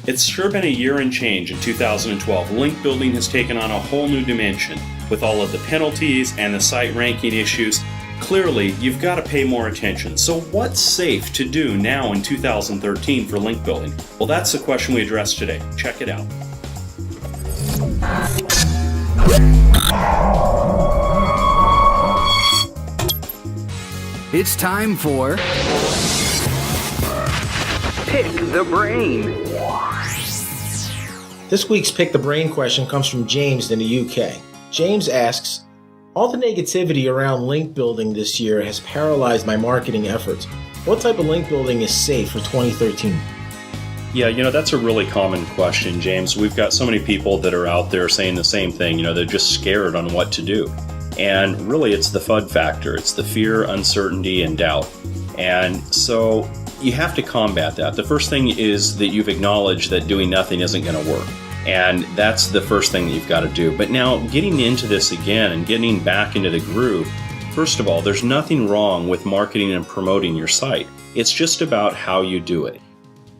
It's sure been a year and change in 2012. Link building has taken on a whole new dimension with all of the penalties and the site ranking issues. Clearly, you've got to pay more attention. So what's safe to do now in 2013 for link building? Well, that's the question we address today. Check it out. It's time for Pick the Brain. This week's Pick the Brain question comes from James in the UK. James asks, all the negativity around link building this year has paralyzed my marketing efforts. What type of link building is safe for 2013? Yeah, that's a really common question, James. We've got so many people that are out there saying the same thing. They're just scared on what to do. And really, it's the FUD factor. It's the fear, uncertainty, and doubt. And so you have to combat that. The first thing is that you've acknowledged that doing nothing isn't going to work. And that's the first thing that you've got to do. But now, getting into this again and getting back into the groove, first of all, there's nothing wrong with marketing and promoting your site. It's just about how you do it.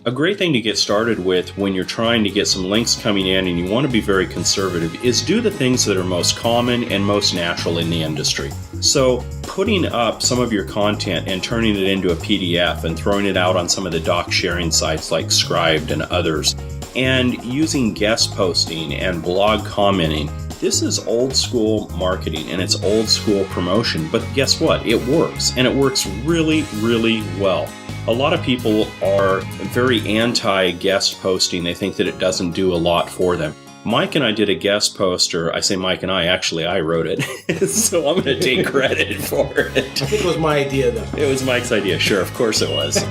A great thing to get started with when you're trying to get some links coming in and you want to be very conservative is do the things that are most common and most natural in the industry. So putting up some of your content and turning it into a PDF and throwing it out on some of the doc sharing sites like Scribed and others, and using guest posting and blog commenting. This is old school marketing and it's old school promotion, but guess what? It works, and it works really, really well. A lot of people are very anti-guest posting. They think that it doesn't do a lot for them. Mike and I did a guest post, or I say Mike and I, actually I wrote it, so I'm going to take credit for it. I think it was my idea though. It was Mike's idea, sure, of course it was.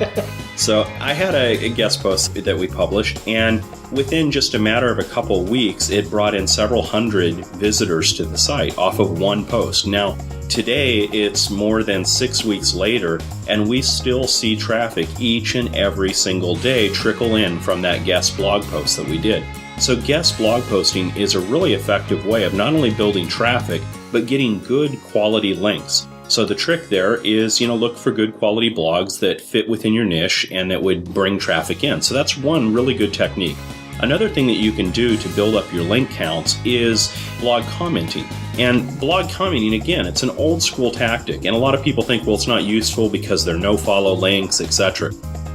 So I had a guest post that we published, and within just a matter of a couple weeks, it brought in several hundred visitors to the site off of one post. Now, today, it's more than 6 weeks later, and we still see traffic each and every single day trickle in from that guest blog post that we did. So guest blog posting is a really effective way of not only building traffic, but getting good quality links. So the trick there is, look for good quality blogs that fit within your niche and that would bring traffic in. So that's one really good technique. Another thing that you can do to build up your link counts is blog commenting. And blog commenting, again, it's an old school tactic. And a lot of people think, well, it's not useful because they're no-follow links, etc.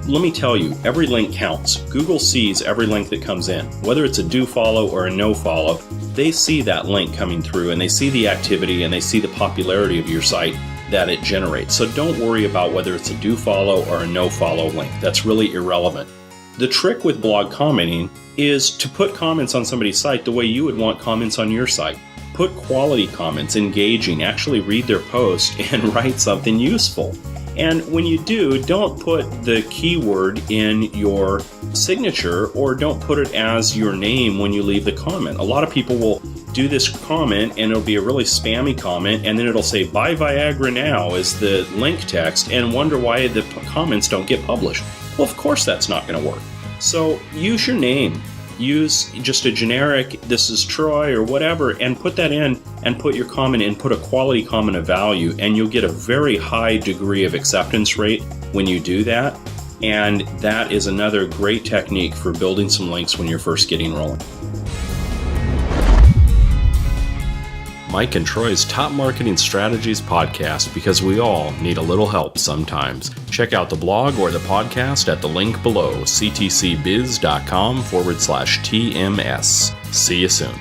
Let me tell you, every link counts. Google sees every link that comes in. Whether it's a do-follow or a no-follow, they see that link coming through, and they see the activity, and they see the popularity of your site that it generates. So don't worry about whether it's a do-follow or a no-follow link. That's really irrelevant. The trick with blog commenting is to put comments on somebody's site the way you would want comments on your site. Put quality comments, engaging, actually read their post and write something useful. And when you do, don't put the keyword in your signature, or don't put it as your name when you leave the comment. A lot of people will do this comment and it'll be a really spammy comment, and then it'll say buy Viagra now as the link text, and wonder why the comments don't get published. Well, of course that's not going to work. So use your name. Use just a generic, this is Troy or whatever, and put that in and put your comment in, put a quality comment of value, and you'll get a very high degree of acceptance rate when you do that. And that is another great technique for building some links when you're first getting rolling. Mike and Troy's Top Marketing Strategies podcast, because we all need a little help sometimes. Check out the blog or the podcast at the link below, ctcbiz.com/TMS. See you soon.